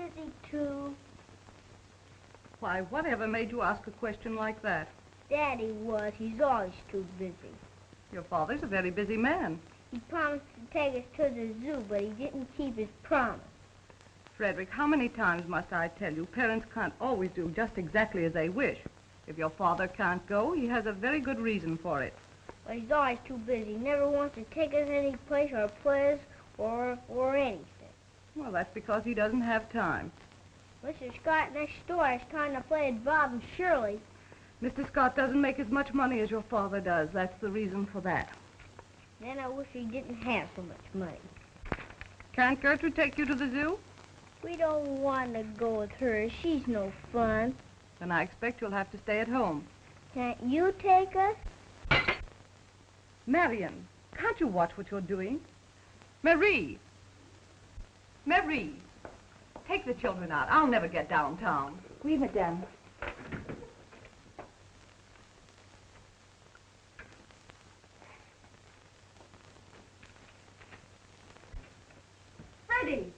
busy, too? Why, whatever made you ask a question like that? Daddy was. He's always too busy. Your father's a very busy man. He promised to take us to the zoo, but he didn't keep his promise. Frederick, how many times must I tell you, parents can't always do just exactly as they wish. If your father can't go, he has a very good reason for it. But he's always too busy. He never wants to take us any place or play us or anything. Well, that's because he doesn't have time. Mr. Scott next door is trying to play at Bob and Shirley. Mr. Scott doesn't make as much money as your father does. That's the reason for that. Then I wish he didn't have so much money. Can't Gertrude take you to the zoo? We don't want to go with her. She's no fun. Then I expect you'll have to stay at home. Can't you take us? Marion, can't you watch what you're doing? Marie! Marie! Take the children out. I'll never get downtown. Oui, madame. Freddie!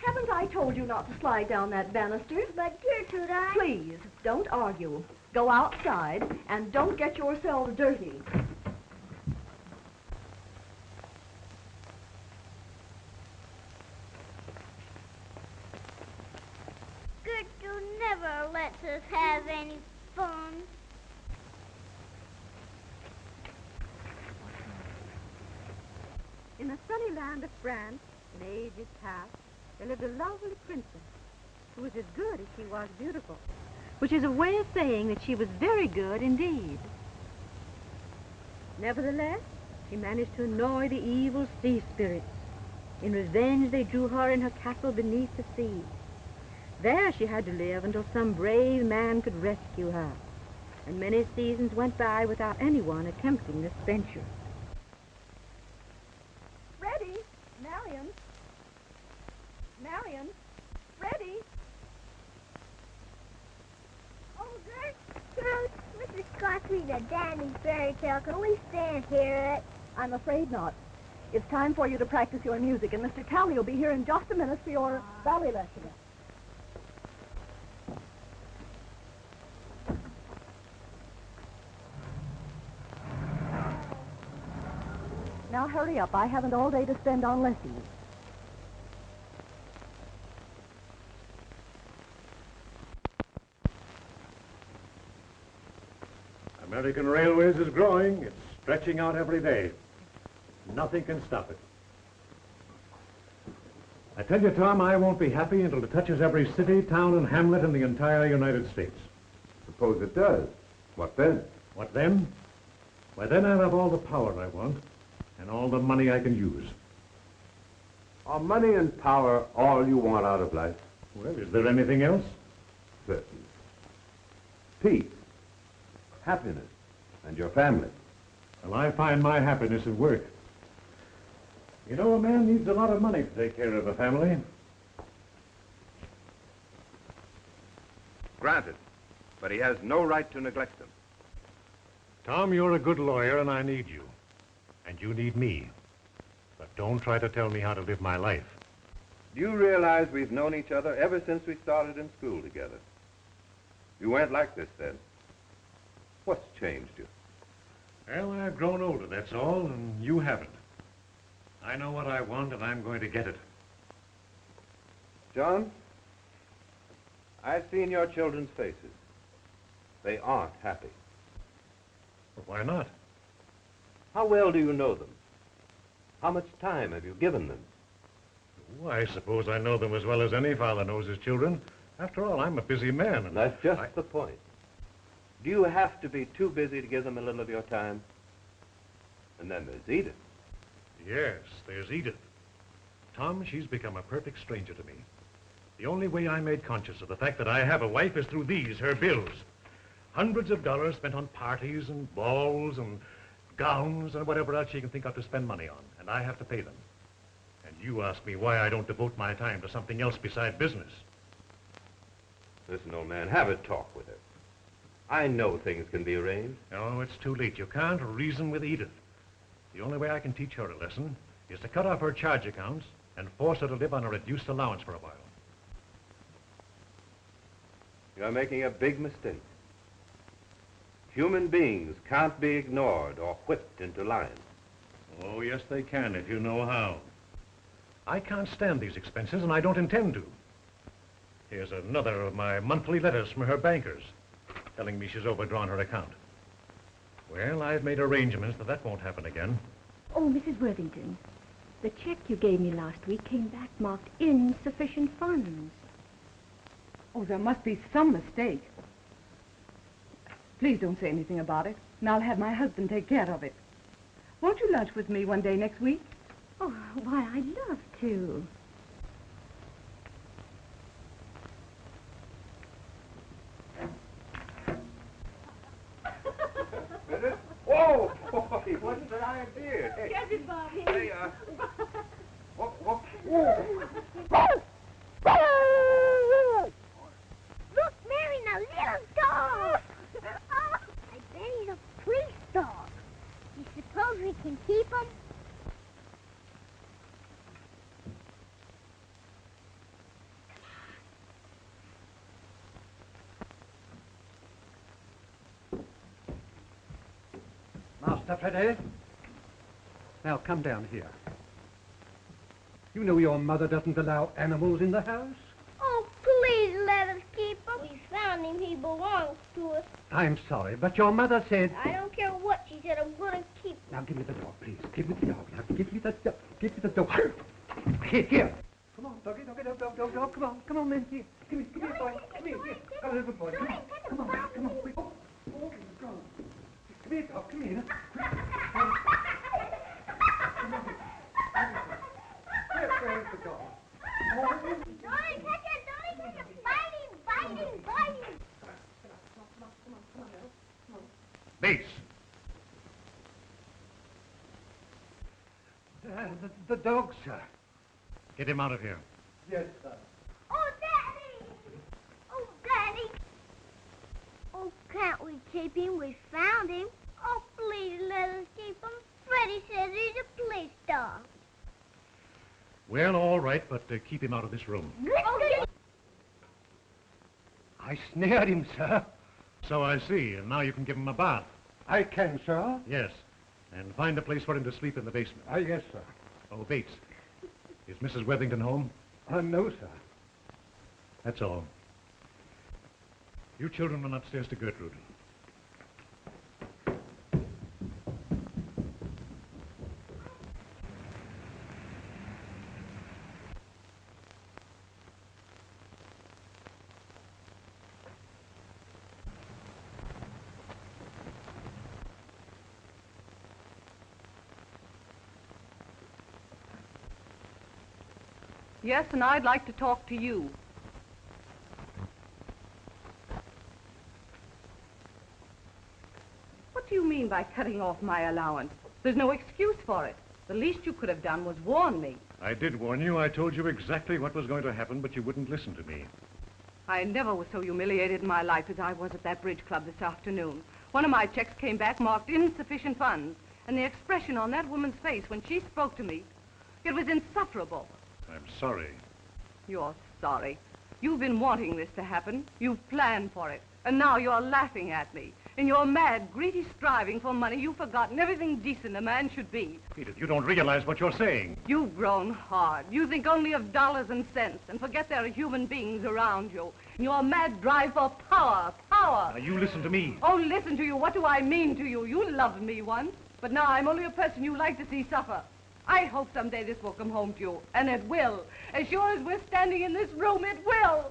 Haven't I told you not to slide down that banister? But Gertrude, Please, don't argue. Go outside and don't get yourselves dirty. Gertrude never lets us have any fun. In the sunny land of France, in ages past, there lived a lovely princess who was as good as she was beautiful, which is a way of saying that she was very good indeed. Nevertheless, she managed to annoy the evil sea spirits. In revenge, they drew her in her castle beneath the sea. There she had to live until some brave man could rescue her, and many seasons went by without anyone attempting this venture. Freddie! Marion! Marion! Freddie! Oh, Gertrude, Mr. Scott's reading a dandy fairy tale. Can we stay and hear it? I'm afraid not. It's time for you to practice your music, and Mr. Talley will be here in just a minute for your ballet lesson. Now hurry up. I haven't all day to spend on lessons. American Railways is growing. It's stretching out every day. Nothing can stop it. I tell you, Tom, I won't be happy until it touches every city, town, and hamlet in the entire United States. Suppose it does. What then? What then? Why, then I'll have all the power I want and all the money I can use. Are money and power all you want out of life? Well, is there anything else? Certain. Peace, happiness, and your family. Well, I find my happiness at work. You know, a man needs a lot of money to take care of a family. Granted, but he has no right to neglect them. Tom, you're a good lawyer, and I need you. And you need me. But don't try to tell me how to live my life. Do you realize we've known each other ever since we started in school together? You weren't like this then. What's changed you? Well, I've grown older, that's all, and you haven't. I know what I want, and I'm going to get it. John, I've seen your children's faces. They aren't happy. Well, why not? How well do you know them? How much time have you given them? Oh, I suppose I know them as well as any father knows his children. After all, I'm a busy man. And that's just the point. Do you have to be too busy to give them a little of your time? And then there's Edith. Yes, there's Edith. Tom, she's become a perfect stranger to me. The only way I made conscious of the fact that I have a wife is through these, her bills. Hundreds of dollars spent on parties and balls and gowns and whatever else she can think of to spend money on, and I have to pay them. And you ask me why I don't devote my time to something else beside business. Listen, old man, have a talk with her. I know things can be arranged. No, it's too late. You can't reason with Edith. The only way I can teach her a lesson is to cut off her charge accounts and force her to live on a reduced allowance for a while. You're making a big mistake. Human beings can't be ignored or whipped into line. Oh, yes, they can if you know how. I can't stand these expenses, and I don't intend to. Here's another of my monthly letters from her bankers, telling me she's overdrawn her account. Well, I've made arrangements that won't happen again. Oh, Mrs. Worthington, the check you gave me last week came back marked insufficient funds. Oh, there must be some mistake. Please don't say anything about it, and I'll have my husband take care of it. Won't you lunch with me one day next week? Oh, why, I'd love to. Whoa, boy, wasn't that idea? Hey, Catch it, Bobby. hey, whoop. Look, Mary, a little dog. I bet he's a police dog. You suppose we can keep him? Master Freddy? Now come down here. You know your mother doesn't allow animals in the house? Oh, please let us keep him. We found him. He belongs to us. I'm sorry, but your mother said... I don't care what she said. I'm going to keep him. Now give me the dog, please. Give me the dog. Now give me the dog. Give me the dog. Here. Come on, doggy, dog. Come on, man. Here. Come here, boy. Come here. Come here, good boy. Come on. Quick. Oh, go. Come here, dog. Come here. Where's the dog? Don't catch it. Bite him. Bates! The dog, sir. Get him out of here. Yes, sir. Oh, Daddy. Oh, can't we keep him? We found him. Oh, please let us keep him. Freddie says he's a police dog. Well, all right, but keep him out of this room. Oh, I snared him, sir. So I see, and now you can give him a bath. I can, sir. Yes, and find a place for him to sleep in the basement. Yes, sir. Oh, Bates, is Mrs. Worthington home? No, sir. That's all. You children run upstairs to Gertrude. Yes, and I'd like to talk to you. What do you mean by cutting off my allowance? There's no excuse for it. The least you could have done was warn me. I did warn you. I told you exactly what was going to happen, but you wouldn't listen to me. I never was so humiliated in my life as I was at that bridge club this afternoon. One of my checks came back marked insufficient funds, and the expression on that woman's face when she spoke to me, it was insufferable. I'm sorry. You're sorry. You've been wanting this to happen. You've planned for it. And now you're laughing at me. In your mad, greedy striving for money, you've forgotten everything decent a man should be. Edith, you don't realize what you're saying. You've grown hard. You think only of dollars and cents and forget there are human beings around you. In your mad drive for power. Now, you listen to me. Oh, listen to you. What do I mean to you? You loved me once, but now I'm only a person you like to see suffer. I hope someday this will come home to you, and it will. As sure as we're standing in this room, it will.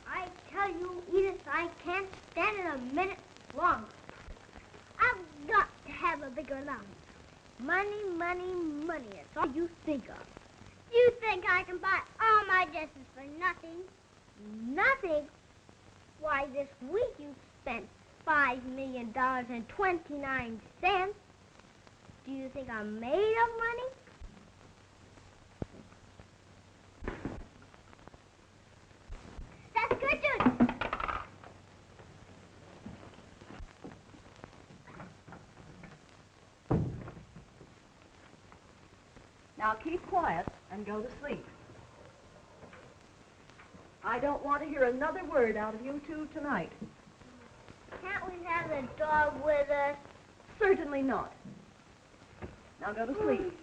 I tell you, Edith, I can't stand it a minute longer. I've got to have a bigger allowance. Money. That's all you think of. You think I can buy all my dresses for nothing? Nothing? Why, this week you spent $5 million and 29 cents. Do you think I'm made of money? That's good, dude. Now keep quiet and go to sleep. I don't want to hear another word out of you two tonight. Can't we have the dog with us? Certainly not. Now go to sleep.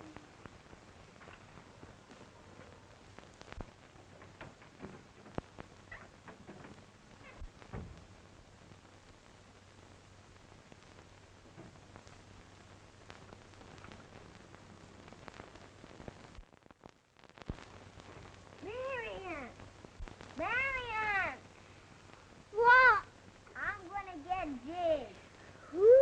Marion! What? I'm gonna get Jig. Who?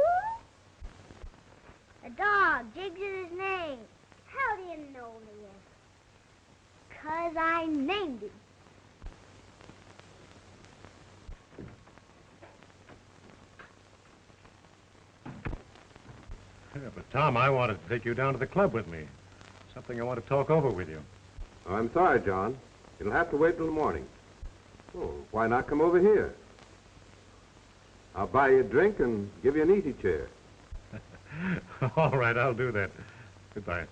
A dog. Jig's is his name. How do you know this? 'Cause I named him. Yeah, but Tom, I wanted to take you down to the club with me. Something I want to talk over with you. Oh, I'm sorry, John. It'll have to wait till the morning. Oh, why not come over here? I'll buy you a drink and give you an easy chair. All right, I'll do that. Goodbye.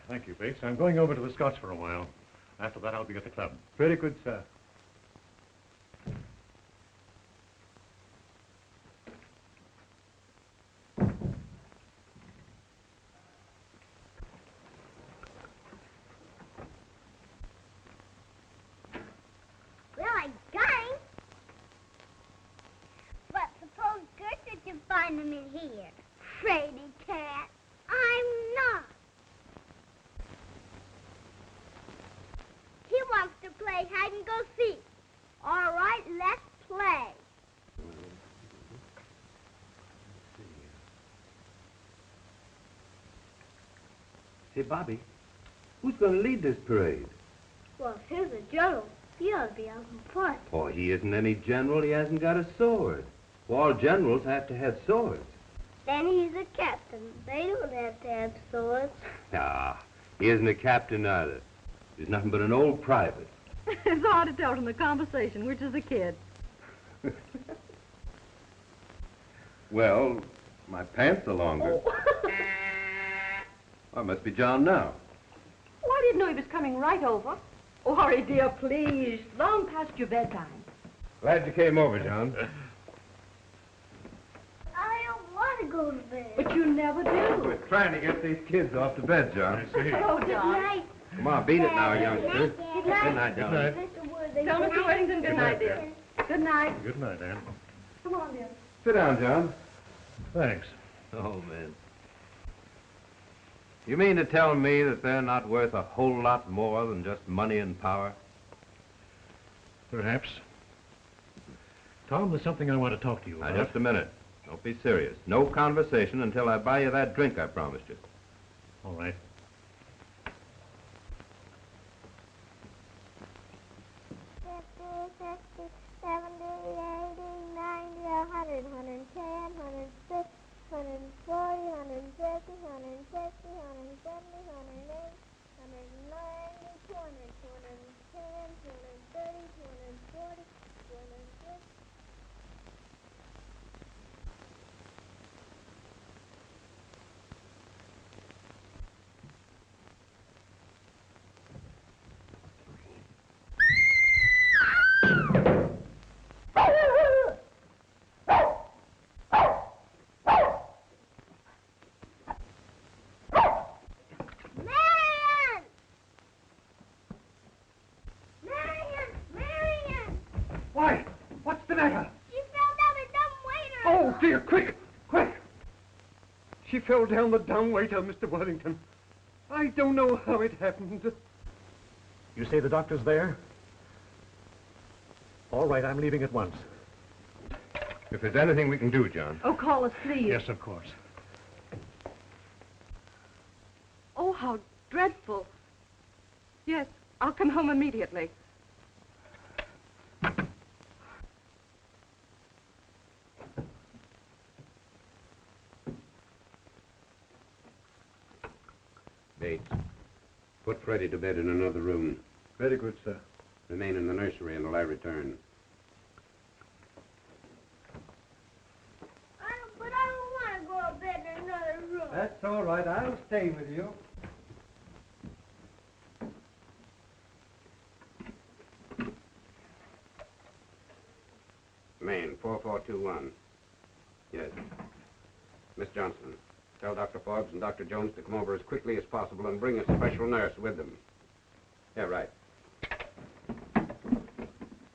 Thank you, Bates. I'm going over to the Scots for a while. After that, I'll be at the club. Very good, sir. Well, I got him. But suppose Gertrude can find him in here. Fraidy cat. I'm not. He wants to play hide and go seek. All right, let's play. Hey, Bobby, who's going to lead this parade? Well, if here's a general, he ought to be out in front. Oh, he isn't any general. He hasn't got a sword. Well, all generals have to have swords. Then he's a captain. They don't have to have swords. Ah, he isn't a captain either. He's nothing but an old private. It's hard to tell from the conversation which is the kid. Well, my pants are longer. Oh, it must be John now. Oh, I didn't know he was coming right over. Oh, Harry, dear, please. Long past your bedtime. Glad you came over, John. I don't want to go to bed. But you never do. We're trying to get these kids off to bed, John. I see. Hello, Good John. night. Come on, beat it now, youngster. Good Good night. night, Good John. night. Mr. Worthington. Tell Mr. Worthington good night, dear. dear. Good night. Good night, Ann. Come on, dear. Sit down, John. Thanks. Oh, man. You mean to tell me that they're not worth a whole lot more than just money and power? Perhaps. Tom, there's something I want to talk to you Now, about. just a minute. Don't be serious. No conversation until I buy you that drink I promised you. All right. 70, 80, 90, 100, 110, 150, 140, 150, 160, 170, 180, 190, 200, 210, 230, 240, 250. Why? What's the matter? She fell down the dumb waiter. Oh, dear, quick, quick. She fell down the dumbwaiter, Mr. Worthington. I don't know how it happened. You say the doctor's there? All right, I'm leaving at once. If there's anything we can do, John. Oh, call us, please. Yes, of course. Oh, how dreadful. Yes, I'll come home immediately. mates. Put Freddie to bed in another room. Very good, sir. Remain in the nursery until I return. But I don't want to go to bed in another room. That's all right. I'll stay with you. Maine, 4421. Yes. Miss Johnson, tell Dr. Forbes and Dr. Jones to come over as quickly as possible and bring a special nurse with them. Yeah, right.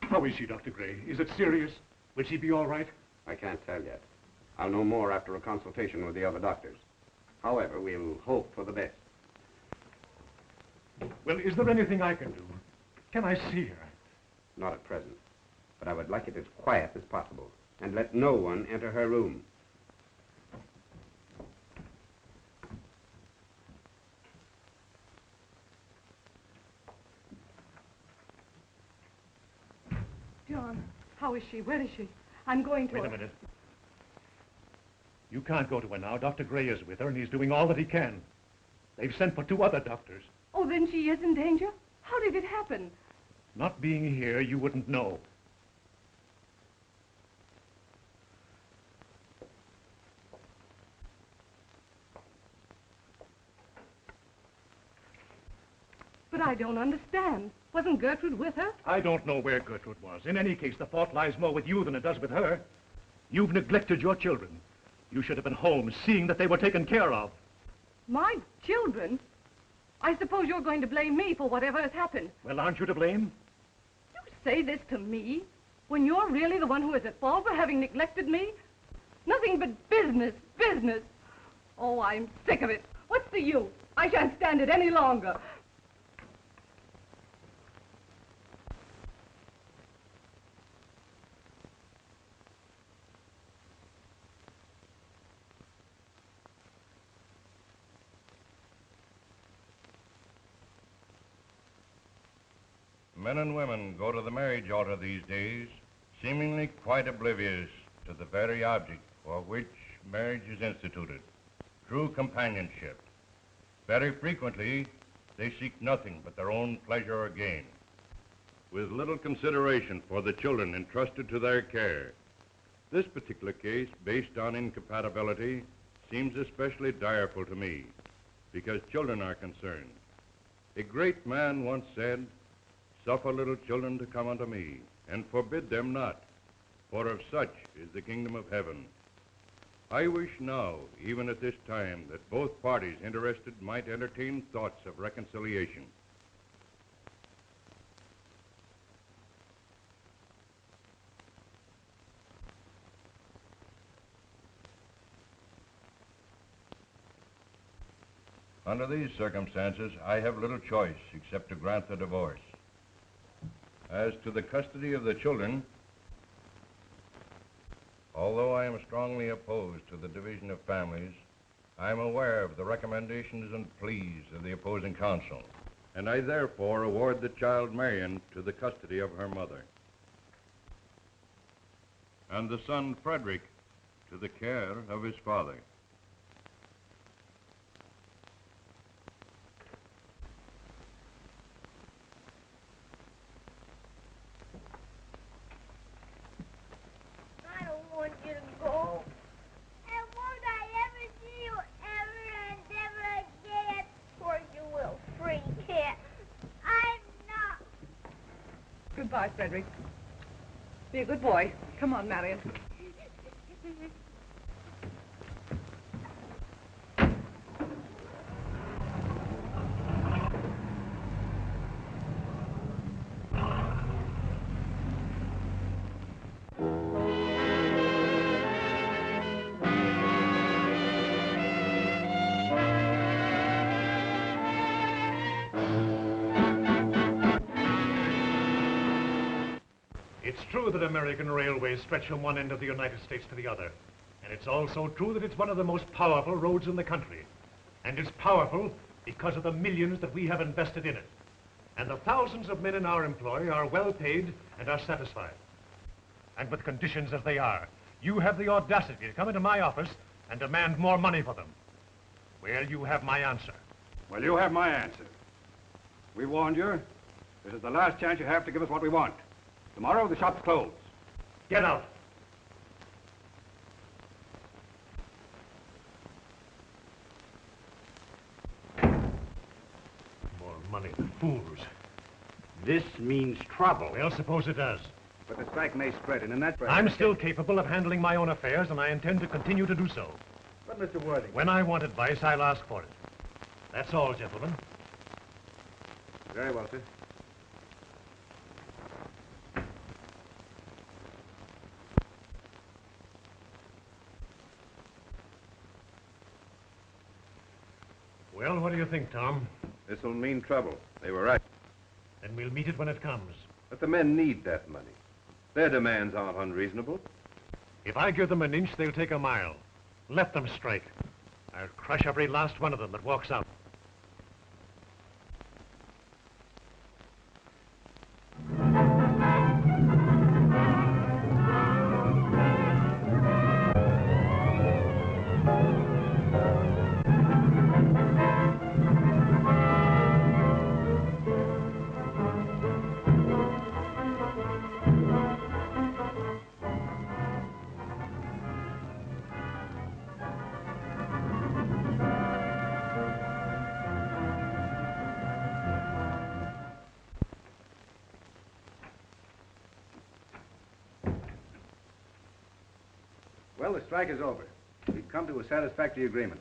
How is she, Dr. Gray? Is it serious? Will she be all right? I can't tell yet. I'll know more after a consultation with the other doctors. However, we'll hope for the best. Well, is there anything I can do? Can I see her? Not at present. But I would like it as quiet as possible. And let no one enter her room. John, how is she? Where is she? I'm going to her. Wait a minute. You can't go to her now. Dr. Gray is with her, and he's doing all that he can. They've sent for 2 other doctors. Oh, then she is in danger? How did it happen? Not being here, you wouldn't know. But I don't understand. Wasn't Gertrude with her? I don't know where Gertrude was. In any case, the fault lies more with you than it does with her. You've neglected your children. You should have been home, seeing that they were taken care of. My children? I suppose you're going to blame me for whatever has happened. Well, aren't you to blame? You say this to me when you're really the one who is at fault for having neglected me? Nothing but business, business. Oh, I'm sick of it. What's the use? I shan't stand it any longer. Men and women go to the marriage altar these days, seemingly quite oblivious to the very object for which marriage is instituted, true companionship. Very frequently, they seek nothing but their own pleasure or gain, with little consideration for the children entrusted to their care. This particular case, based on incompatibility, seems especially direful to me, because children are concerned. A great man once said, "Suffer little children to come unto me, and forbid them not, for of such is the kingdom of heaven." I wish now, even at this time, that both parties interested might entertain thoughts of reconciliation. Under these circumstances, I have little choice except to grant the divorce. As to the custody of the children, although I am strongly opposed to the division of families, I am aware of the recommendations and pleas of the opposing counsel, and I therefore award the child Marion to the custody of her mother, and the son Frederick to the care of his father. I don't want you to go. And won't I ever see you ever and ever again? Or you will, free kid. I'm not. Goodbye, Frederick. Be a good boy. Come on, Marion. It's true that American railways stretch from one end of the United States to the other. And it's also true that it's one of the most powerful roads in the country. And it's powerful because of the millions that we have invested in it. And the thousands of men in our employ are well paid and are satisfied. And with conditions as they are, you have the audacity to come into my office and demand more money for them. Well, you have my answer. Well, you have my answer. We warned you. This is the last chance you have to give us what we want. Tomorrow, the shop's closed. Get out. More money, the fools. This means trouble. Well, suppose it does. But the strike may spread, and in that... I'm still capable of handling my own affairs, and I intend to continue to do so. But, Mr. Worthing... When I want advice, I'll ask for it. That's all, gentlemen. Very well, sir. Well, what do you think, Tom? This'll mean trouble. They were right. Then we'll meet it when it comes. But the men need that money. Their demands aren't unreasonable. If I give them an inch, they'll take a mile. Let them strike. I'll crush every last one of them that walks out. Well, the strike is over. We've come to a satisfactory agreement.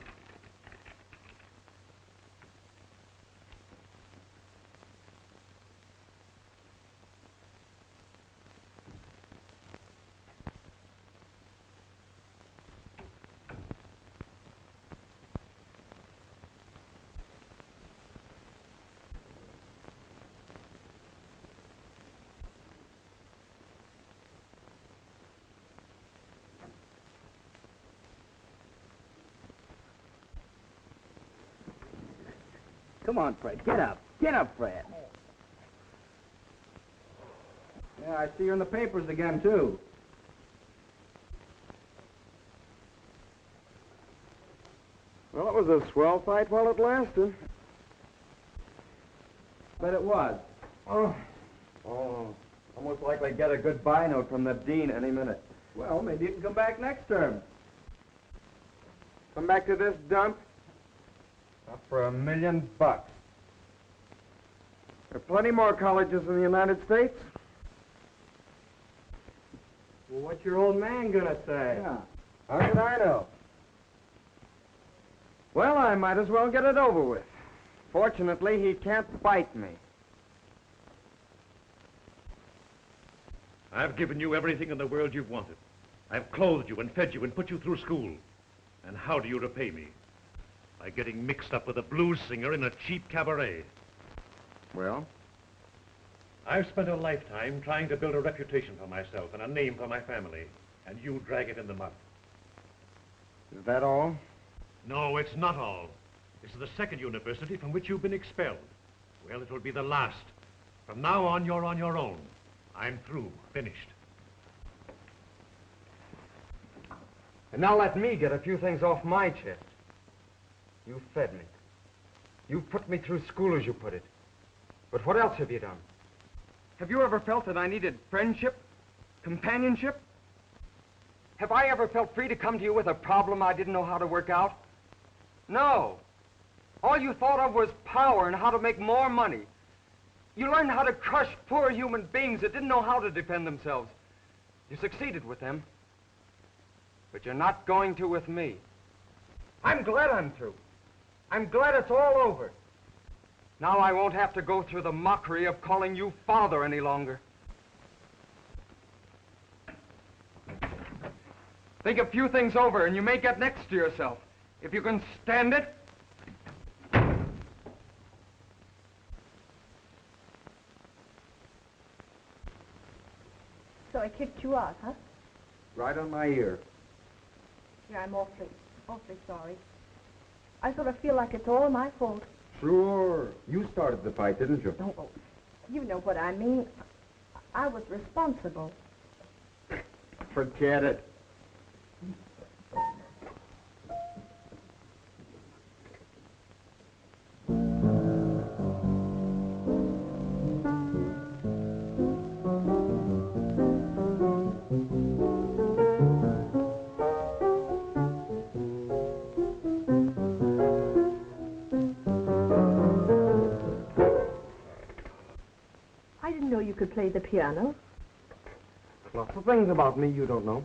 Come on, Fred. Get up. Get up, Fred. Yeah, I see you're in the papers again, too. Well, it was a swell fight while it lasted. Bet it was. Oh, almost likely get a goodbye note from the dean any minute. Well, maybe you can come back next term. Come back to this dump? Not for $1 million. There are plenty more colleges in the United States. Well, what's your old man gonna say? Yeah. How could I know? Well, I might as well get it over with. Fortunately, he can't bite me. I've given you everything in the world you've wanted. I've clothed you and fed you and put you through school. And how do you repay me? By getting mixed up with a blues singer in a cheap cabaret. Well? I've spent a lifetime trying to build a reputation for myself and a name for my family, and you drag it in the mud. Is that all? No, it's not all. This is the second university from which you've been expelled. Well, it will be the last. From now on, you're on your own. I'm through, finished. And now let me get a few things off my chest. You fed me. You put me through school, as you put it. But what else have you done? Have you ever felt that I needed friendship? Companionship? Have I ever felt free to come to you with a problem I didn't know how to work out? No. All you thought of was power and how to make more money. You learned how to crush poor human beings that didn't know how to defend themselves. You succeeded with them. But you're not going to with me. I'm glad I'm through. I'm glad it's all over. Now I won't have to go through the mockery of calling you father any longer. Think a few things over and you may get next to yourself. If you can stand it. So I kicked you out, huh? Right on my ear. Yeah, I'm awfully sorry. I sort of feel like it's all my fault. Sure. You started the fight, didn't you? Oh, you know what I mean. I was responsible. Forget it. could play the piano. Lots of things about me you don't know.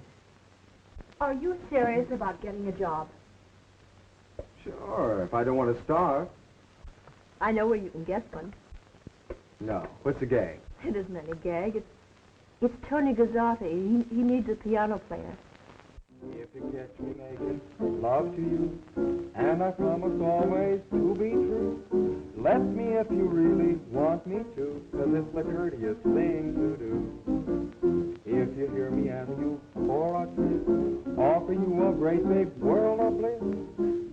Are you serious about getting a job? Sure, if I don't want to starve. I know where you can get one. No. What's the gag? It isn't any gag. It's Tony Gazzotti. He needs a piano player. If you catch me making love to you, and I promise always to be true, let me if you really want me to, 'cause it's the courteous thing to do. If you hear me ask you for a kiss, offer you a great big world of bliss,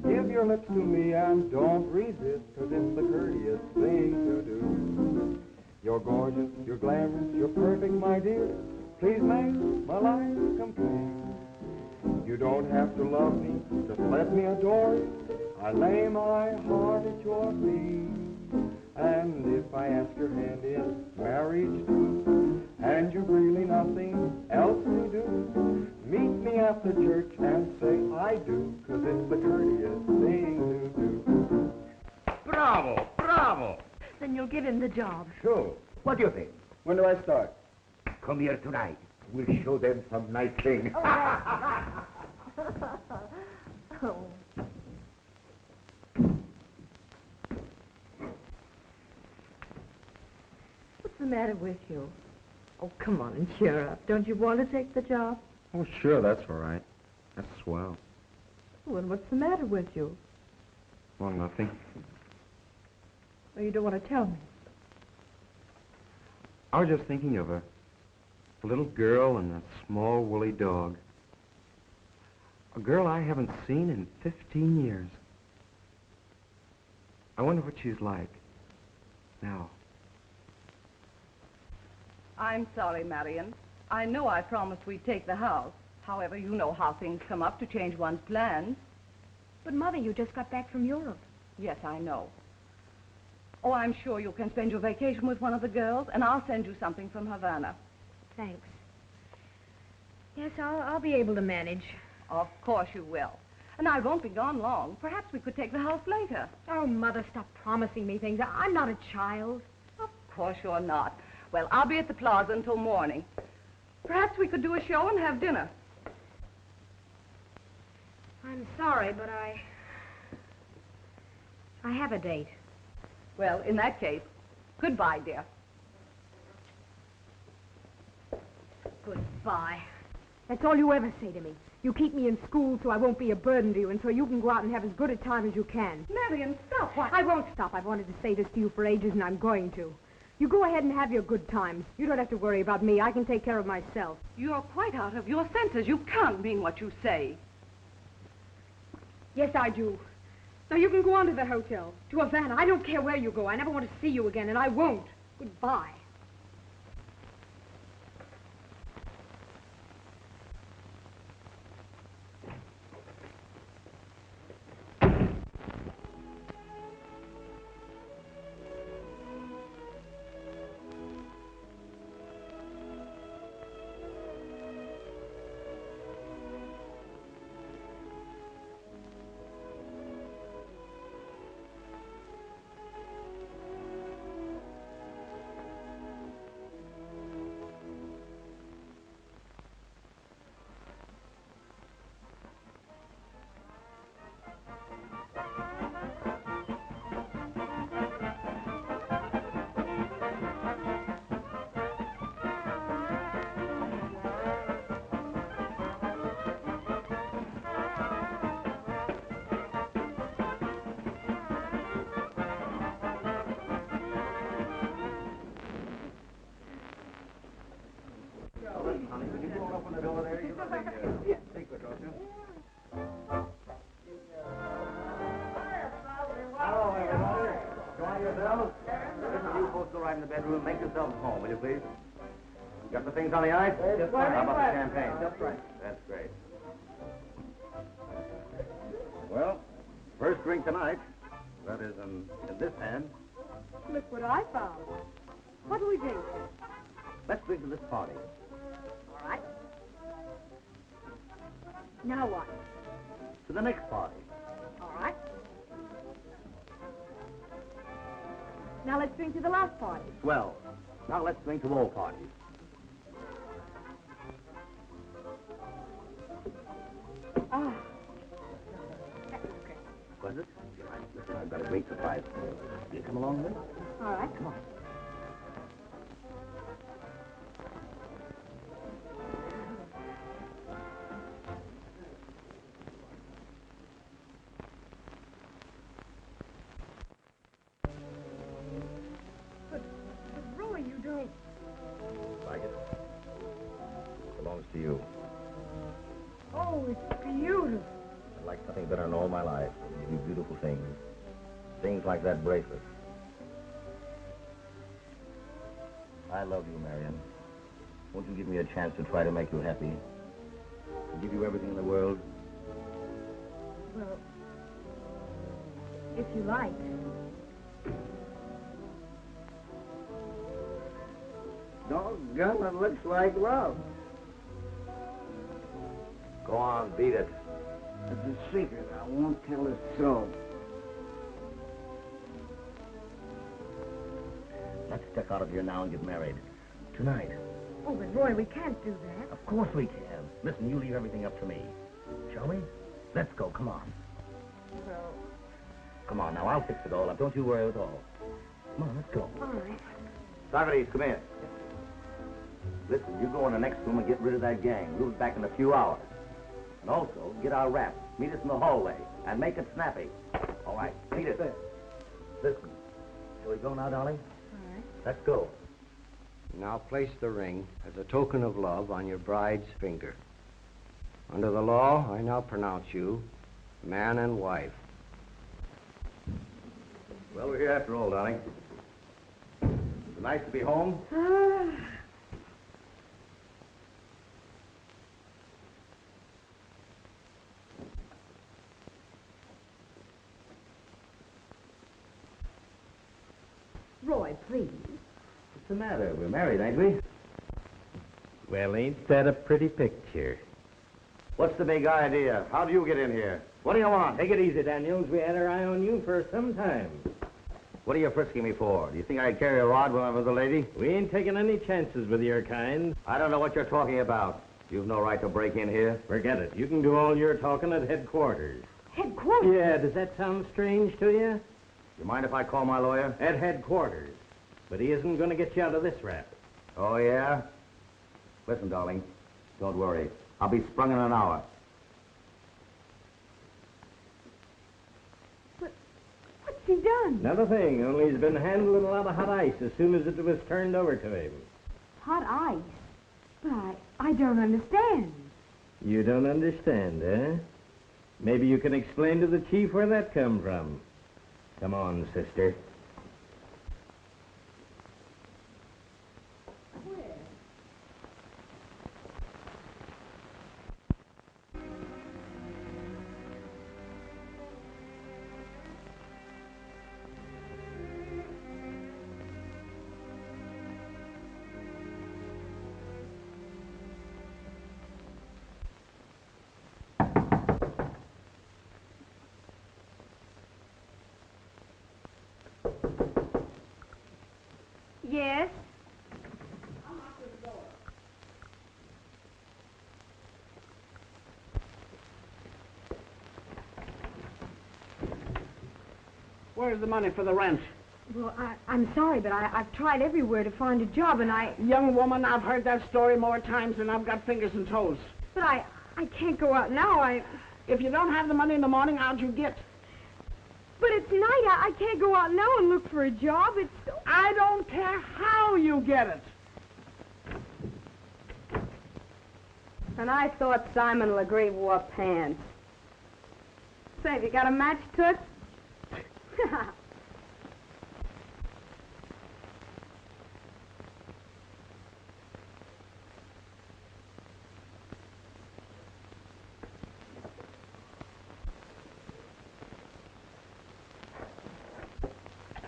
give your lips to me and don't resist, 'cause it's the courteous thing to do. You're gorgeous, you're glamorous, you're perfect, my dear. Please make my life complete. You don't have to love me, just let me adore you. I lay my heart at your feet. And if I ask your hand in marriage too, and you've really nothing else to do, meet me at the church and say I do, 'cause it's the courteous thing to do. Bravo, bravo. Then you'll give him the job. Sure. What do you think? When do I start? Come here tonight. We'll show them some nice thing. Oh. What's the matter with you? Oh, come on and cheer up. Don't you want to take the job? Oh, sure, that's all right. That's swell. Well, what's the matter with you? Well, nothing. Well, you don't want to tell me. I was just thinking of a little girl and a small woolly dog. A girl I haven't seen in 15 years. I wonder what she's like now. I'm sorry, Marion. I know I promised we'd take the house. However, you know how things come up to change one's plans. But, Mother, you just got back from Europe. Yes, I know. Oh, I'm sure you can spend your vacation with one of the girls, and I'll send you something from Havana. Thanks. Yes, I'll be able to manage. Of course you will. And I won't be gone long. Perhaps we could take the house later. Oh, Mother, stop promising me things. I'm not a child. Of course you're not. Well, I'll be at the plaza until morning. Perhaps we could do a show and have dinner. I'm sorry, but I have a date. Well, in that case, goodbye, dear. Goodbye. That's all you ever say to me. You keep me in school so I won't be a burden to you and so you can go out and have as good a time as you can. Marion, stop. What? I won't stop. I've wanted to say this to you for ages and I'm going to. You go ahead and have your good times. You don't have to worry about me. I can take care of myself. You're quite out of your senses. You can't mean what you say. Yes, I do. Now you can go on to the hotel, to Havana. I don't care where you go. I never want to see you again, and I won't. Goodbye. In the bedroom, make yourselves home, will you please? Got the things on the ice? Just right. How about the champagne? Just right. That's great. Well, first drink tonight. That is in this hand. Look what I found. What do we drink? Let's drink to this party. All right. Now what? To the next party. All right. Now let's drink to the last party. Swell. Now let's drink to old parties. Oh. Was it? Listen, I've got a great surprise for you. You come along with me? All right. Come on. But Roy, you don't... Like it? Belongs to you. Oh, it's beautiful. I'd like nothing better in all my life. You do beautiful things. Things like that bracelet. I love you, Marion. Won't you give me a chance to try to make you happy? To give you everything in the world? Well, if you like. Doggone, it looks like love. Go on, beat it. It's a secret. I won't tell a soul. Let's duck out of here now and get married. Tonight. Oh, but Roy, we can't do that. Of course we can. Listen, you leave everything up to me. Shall we? Let's go. Come on. Well... Come on now. I'll fix it all up. Don't you worry at all. Come on, let's go. All right. Socrates, come here. Listen, you go in the next room and get rid of that gang. We'll be back in a few hours. And also, get our wrap. Meet us in the hallway. And make it snappy. All right, meet us. Listen. Shall we go now, darling? All right. Let's go. Now place the ring as a token of love on your bride's finger. Under the law, I now pronounce you man and wife. Well, we're here after all, darling. Is it nice to be home? Roy, please. What's the matter? We're married, ain't we? Well, ain't that a pretty picture? What's the big idea? How do you get in here? What do you want? Take it easy, Daniels. We had our eye on you for some time. What are you frisking me for? Do you think I'd carry a rod when I'm with a lady? We ain't taking any chances with your kind. I don't know what you're talking about. You've no right to break in here. Forget it. You can do all your talking at headquarters. Headquarters? Yeah, does that sound strange to you? You mind if I call my lawyer? At headquarters. But he isn't going to get you out of this rap. Oh, yeah? Listen, darling. Don't worry. I'll be sprung in an hour. What's he done? Another thing, only he's been handling a lot of hot ice as soon as it was turned over to him. Hot ice? But I don't understand. You don't understand, eh? Maybe you can explain to the chief where that come from. Come on, sister. Yes? Where's the money for the rent? Well, I'm sorry, but I've tried everywhere to find a job, and Young woman, I've heard that story more times than I've got fingers and toes. But I can't go out now. If you don't have the money in the morning, how'd you get? But it's night. I can't go out now and look for a job. It's so... I don't care how you get it. And I thought Simon Legree wore pants. Say, have you got a match, Toots?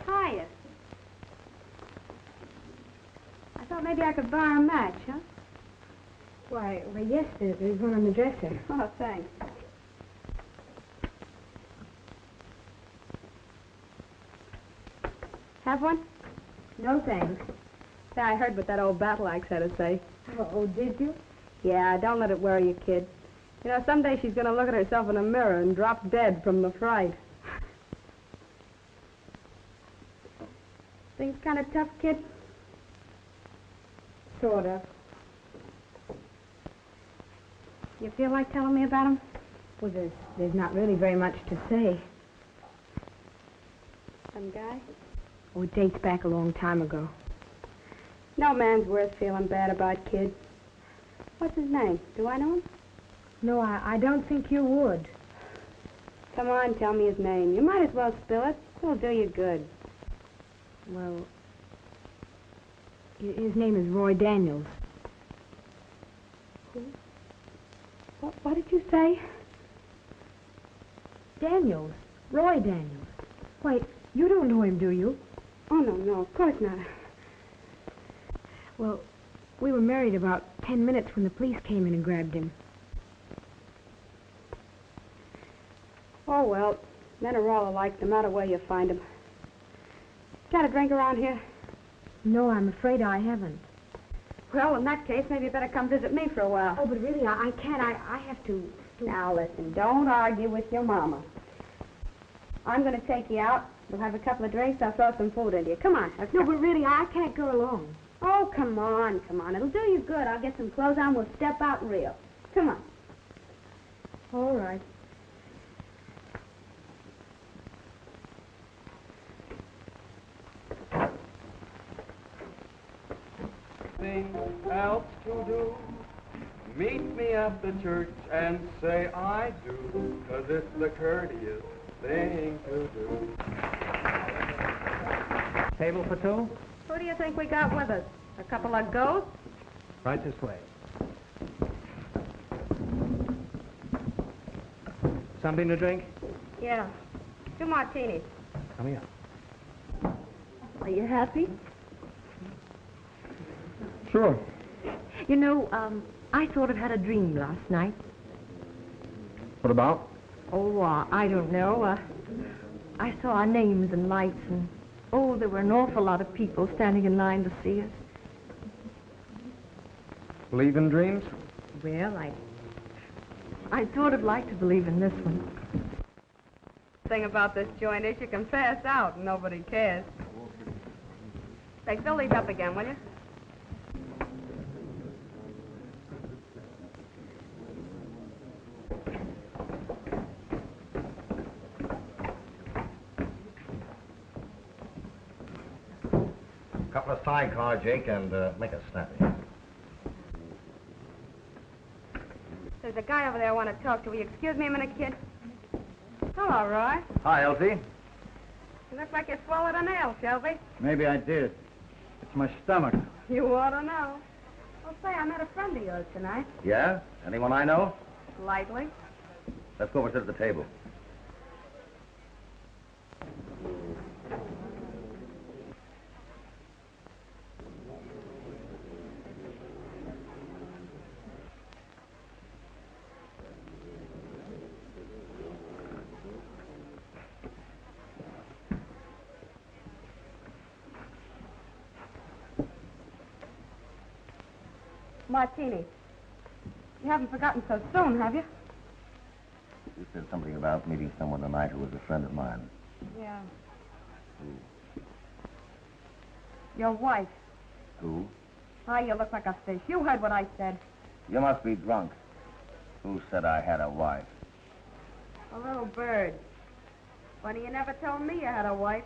Hiya. I thought maybe I could borrow a match, huh? Why, yes, there's one on the dresser. Oh, thanks. Have one? No, thanks. Say, I heard what that old battle axe had to say. Oh, did you? Yeah, don't let it worry you, kid. You know, someday she's going to look at herself in a mirror and drop dead from the fright. Things kind of tough, kid? Sort of. You feel like telling me about him? Well, there's not really very much to say. Some guy? Oh, it dates back a long time ago. No man's worth feeling bad about, kid. What's his name? Do I know him? No, I don't think you would. Come on, tell me his name. You might as well spill it. It'll do you good. Well, his name is Roy Daniels. Who? What did you say? Daniels. Roy Daniels. Wait, you don't know him, do you? Oh, no, of course not. Well, we were married about 10 minutes when the police came in and grabbed him. Oh, well, men are all alike, no matter where you find them. Got a drink around here? No, I'm afraid I haven't. Well, in that case, maybe you better come visit me for a while. Oh, but really, I can't. I have to... Now, listen, don't argue with your mama. I'm going to take you out. We'll have a couple of drinks. I'll throw some food into you. Come on. No, but really, I can't go along. Oh, come on. It'll do you good. I'll get some clothes on. We'll step out and reel. Come on. All right. Nothing else to do. Meet me at the church and say I do, 'cause it's the courteous thing to do. Table for two? Who do you think we got with us? A couple of ghosts? Right this way. Something to drink? Yeah. 2 martinis. Come here. Are you happy? Sure. You know, I sort of had a dream last night. What about? Oh, I don't know. I saw our names and lights, and, oh, there were an awful lot of people standing in line to see us. Believe in dreams? Well, I'd sort of like to believe in this one. The thing about this joint is you can pass out and nobody cares. Say, fill these up again, will you? Couple of sidecars, Jake, and make it snappy. There's a guy over there I want to talk to. Will you excuse me a minute, kid? Hello, Roy. Hi, Elsie. You look like you swallowed a nail, Shelby. Maybe I did. It's my stomach. You ought to know. Well, say, I met a friend of yours tonight. Yeah? Anyone I know? Slightly. Let's go over and sit at the table. Martini. You haven't forgotten so soon, have you? You said something about meeting someone tonight who was a friend of mine. Yeah. Who? Your wife. Who? Ah, you look like a fish. You heard what I said. You must be drunk. Who said I had a wife? A little bird. Funny you never told me you had a wife.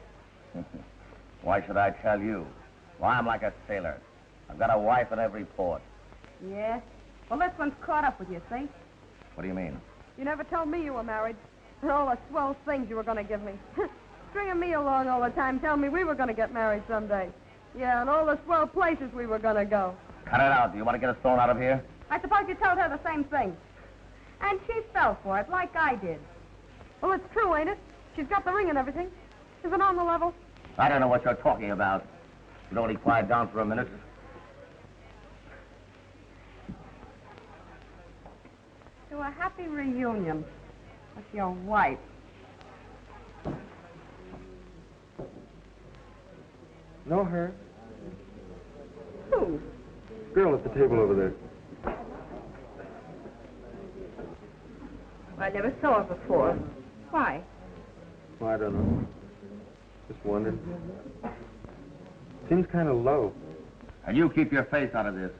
Why should I tell you? Why, I'm like a sailor. I've got a wife in every port. Yeah? Well, this one's caught up with you, see? What do you mean? You never told me you were married. And all the swell things you were going to give me. Stringing me along all the time, telling me we were going to get married someday. Yeah, and all the swell places we were going to go. Cut it out. Do you want to get us thrown out of here? I suppose you told her the same thing. And she fell for it, like I did. Well, it's true, ain't it? She's got the ring and everything. Is it on the level? I don't know what you're talking about. You'd only quiet down for a minute. To a happy reunion with your wife. No hurt. Who? Girl at the table over there. I never saw her before. Why? Well, I don't know. Just wondered. Seems kind of low. And you keep your face out of this.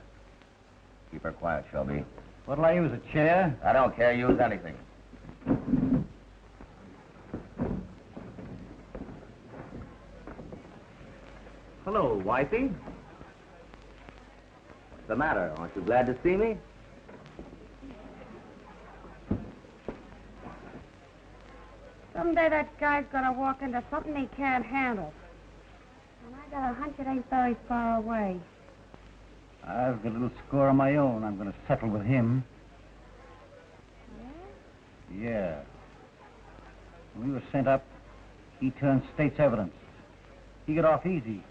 Keep her quiet, Shelby. What'll I use, a chair? I don't care. Use anything. Hello, wifey. What's the matter? Aren't you glad to see me? Someday that guy's gonna walk into something he can't handle. And I got a hunch it ain't very far away. I've got a little score of my own. I'm going to settle with him. Yeah? Yeah. When we were sent up, he turned state's evidence. He got off easy.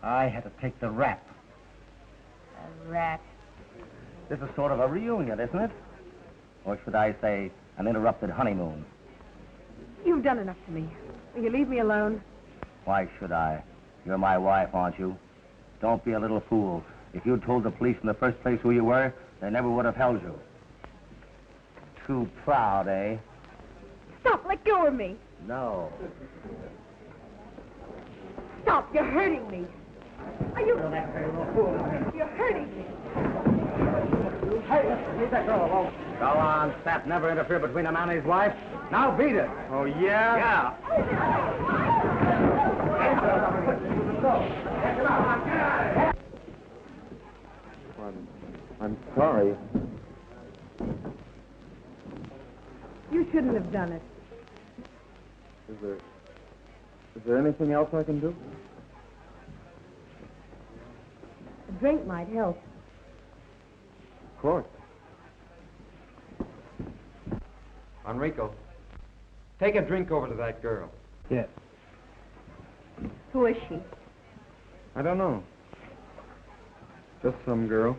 I had to take the rap. A rat. This is sort of a reunion, isn't it? Or should I say, an interrupted honeymoon? You've done enough to me. Will you leave me alone? Why should I? You're my wife, aren't you? Don't be a little fool. If you'd told the police in the first place who you were, they never would have held you. Too proud, eh? Stop! Let go of me! No. Stop! You're hurting me! Are you... You're hurting me! Hey, leave that girl alone. Go on, Sap. Never interfere between a man and his wife. Now beat it. Oh, yeah? Yeah. I'm sorry. You shouldn't have done it. Is there anything else I can do? A drink might help. Of course. Enrico, take a drink over to that girl. Yes. Who is she? I don't know. Just some girl.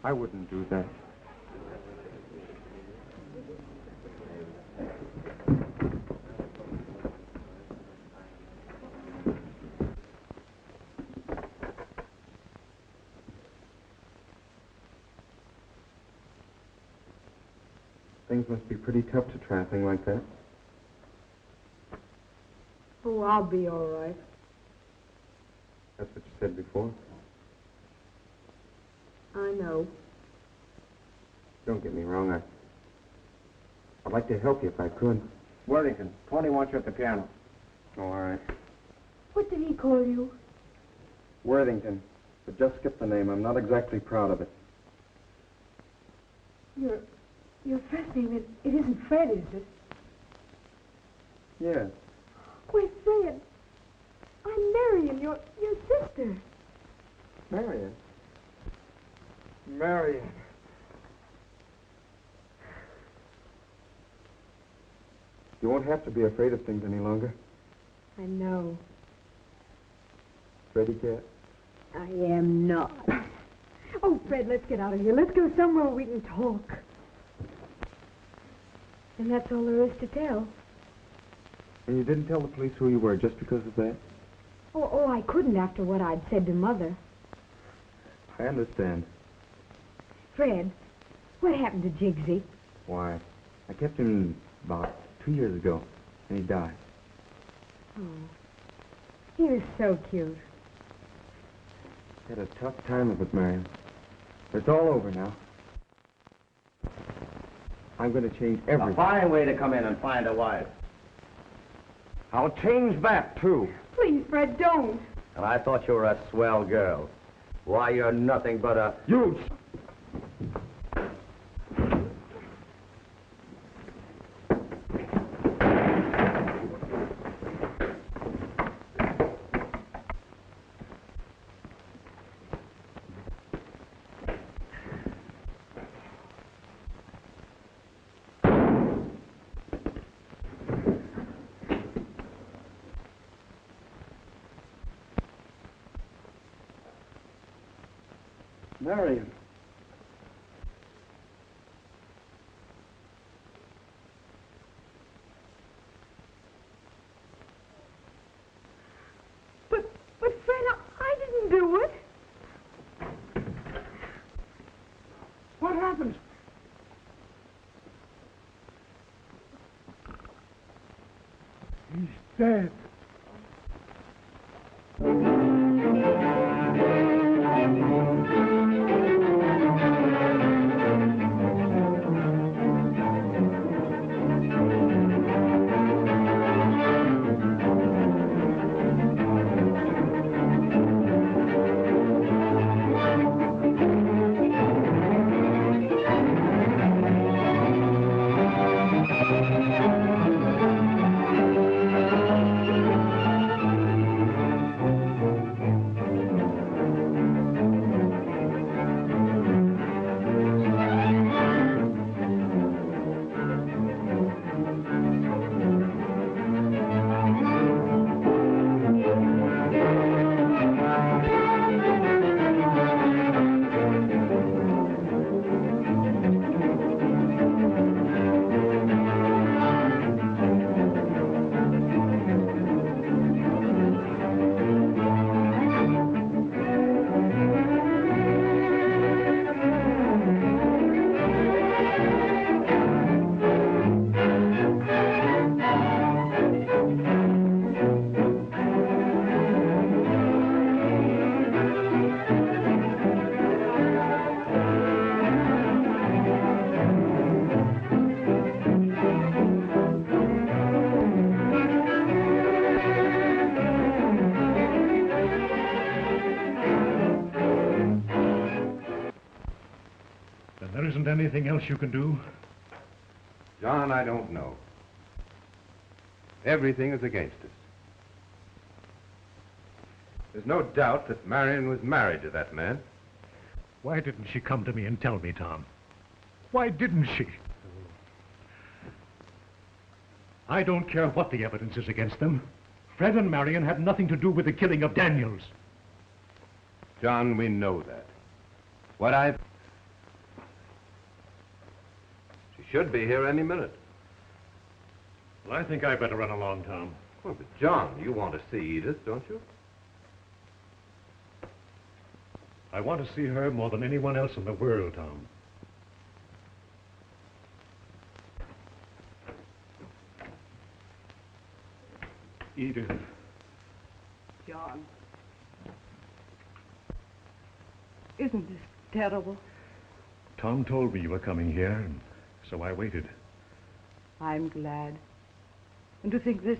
I wouldn't do that. Things must be pretty tough to try a thing like that. Oh, I'll be all right. That's what you said before. I know. Don't get me wrong. I'd like to help you if I could. Worthington, Tony wants you at the piano. Oh, all right. What did he call you? Worthington. But just skip the name. I'm not exactly proud of it. Your first name, it isn't Fred, is it? Yes. Wait, Fred. I'm Marion, your sister. Marion. Marion. You won't have to be afraid of things any longer. I know. Ready, Cat? I am not. Oh, Fred, let's get out of here. Let's go somewhere where we can talk. And that's all there is to tell. And you didn't tell the police who you were just because of that? Oh, I couldn't after what I'd said to Mother. I understand. Fred, what happened to Jigsy? Why, I kept him about 2 years ago, and he died. Oh, he was so cute. Had a tough time of it, Marion. It's all over now. I'm going to change everything. A fine way to come in and find a wife. I'll change that, too. Please, Fred, don't. And I thought you were a swell girl. Why, you're nothing but a... You... Marion. But Fred, I didn't do it. What happened? He's dead. There isn't anything else you can do? John, I don't know. Everything is against us. There's no doubt that Marion was married to that man. Why didn't she come to me and tell me, Tom? Why didn't she? I don't care what the evidence is against them. Fred and Marion had nothing to do with the killing of Daniels. John, we know that. What I've... She should be here any minute. Well, I think I better run along, Tom. Well, but John, you want to see Edith, don't you? I want to see her more than anyone else in the world, Tom. Edith. John. Isn't this terrible? Tom told me you were coming here, and so I waited. I'm glad. And to think this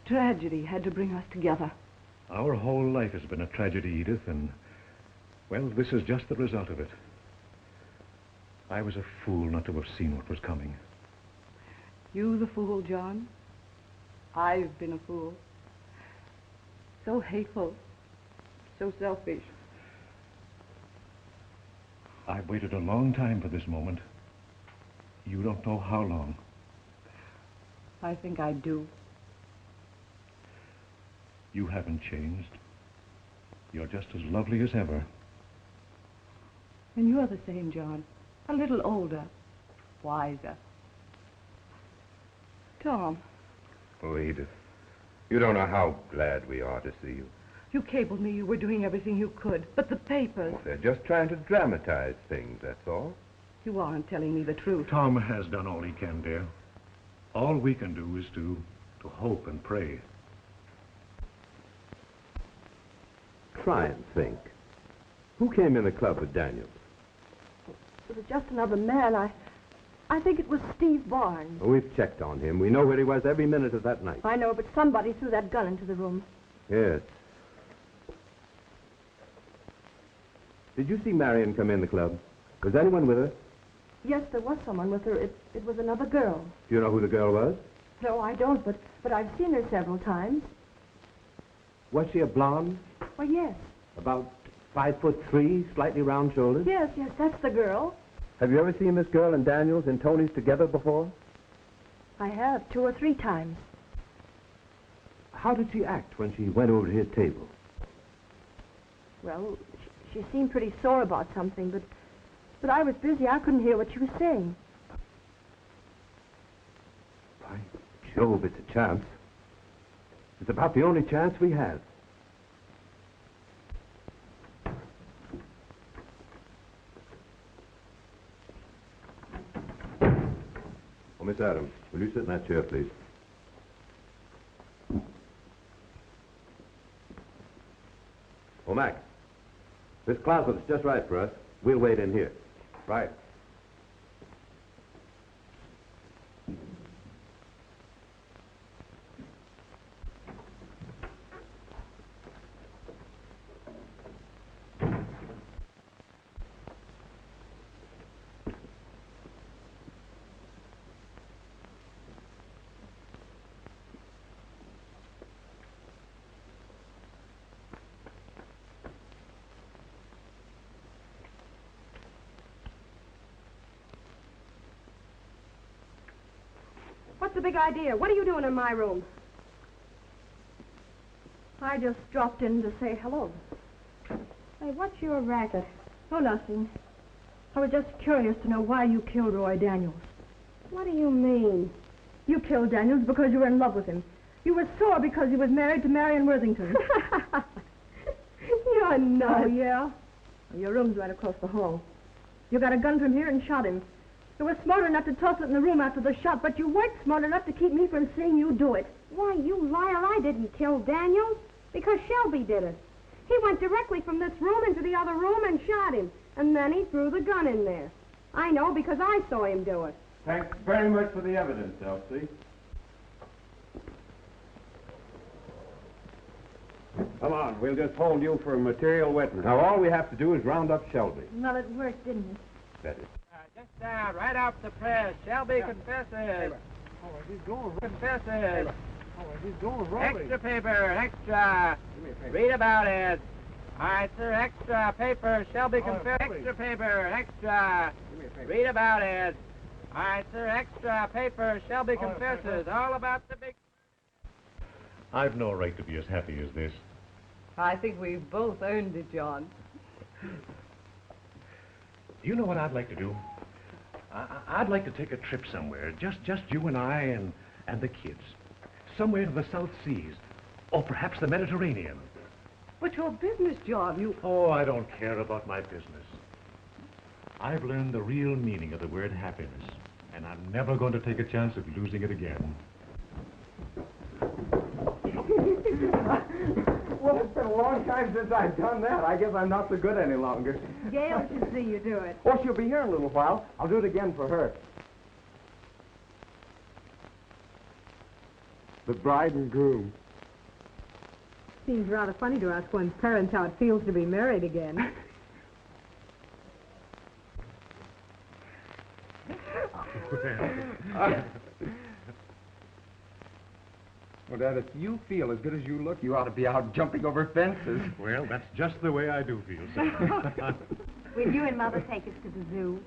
tragedy had to bring us together. Our whole life has been a tragedy, Edith, and, well, this is just the result of it. I was a fool not to have seen what was coming. You the fool, John? I've been a fool. So hateful, so selfish. I've waited a long time for this moment. You don't know how long. I think I do. You haven't changed. You're just as lovely as ever. And you're the same, John. A little older, wiser. Tom. Oh, Edith, you don't know how glad we are to see you. You cabled me you were doing everything you could, but the papers... Well, they're just trying to dramatize things, that's all. You aren't telling me the truth. Tom has done all he can, dear. All we can do is to hope and pray. Try and think. Who came in the club with Daniels? It was just another man. I I think it was Steve Barnes. Well, we've checked on him. We know where he was every minute of that night. I know, but somebody threw that gun into the room. Yes. Did you see Marion come in the club? Was anyone with her? Yes, there was someone with her. It was another girl. Do you know who the girl was? No, I don't, but I've seen her several times. Was she a blonde? Why, yes. About 5'3", slightly round shoulders? Yes, that's the girl. Have you ever seen this girl and Daniels and Tony's together before? I have, 2 or 3 times. How did she act when she went over to his table? Well, she seemed pretty sore about something, but I was busy. I couldn't hear what she was saying. By Jove, it's a chance. It's about the only chance we have. Oh, Miss Adams, will you sit in that chair, please? Oh, Mac, this closet's just right for us. We'll wait in here. Right. What's the big idea? What are you doing in my room? I just dropped in to say hello. Hey, what's your racket? Oh, nothing. I was just curious to know why you killed Roy Daniels. What do you mean? You killed Daniels because you were in love with him. You were sore because he was married to Marion Worthington. You're nuts. Oh, yeah? Your room's right across the hall. You got a gun from here and shot him. You were smart enough to toss it in the room after the shot, but you weren't smart enough to keep me from seeing you do it. Why, you liar, I didn't kill Daniels. Because Shelby did it. He went directly from this room into the other room and shot him. And then he threw the gun in there. I know because I saw him do it. Thanks very much for the evidence, Elsie. Come on, we'll just hold you for a material witness. Now, all we have to do is round up Shelby. Well, it worked, didn't it? That is. Just right off the press. Shelby confesses. Oh, he's going. Confesses. Oh, he's going rolling. Extra paper, extra. Read about it. All right, sir, extra paper. Shelby confesses. Extra paper, extra. Read about it. All right, sir, extra paper. Shelby confesses. All about the big... I've no right to be as happy as this. I think we've both earned it, John. You know what I'd like to do? I'd like to take a trip somewhere, just you and I and the kids. Somewhere to the South Seas, or perhaps the Mediterranean. But your business, John, you... Oh, I don't care about my business. I've learned the real meaning of the word happiness, and I'm never going to take a chance of losing it again. Well, it's been a long time since I've done that. I guess I'm not so good any longer. Gail should see you do it. Oh, she'll be here in a little while. I'll do it again for her. The bride and groom. Seems rather funny to ask one's parents how it feels to be married again. Well, Dad, if you feel as good as you look, you ought to be out jumping over fences. Well, that's just the way I do feel, son. Will you and Mother take us to the zoo?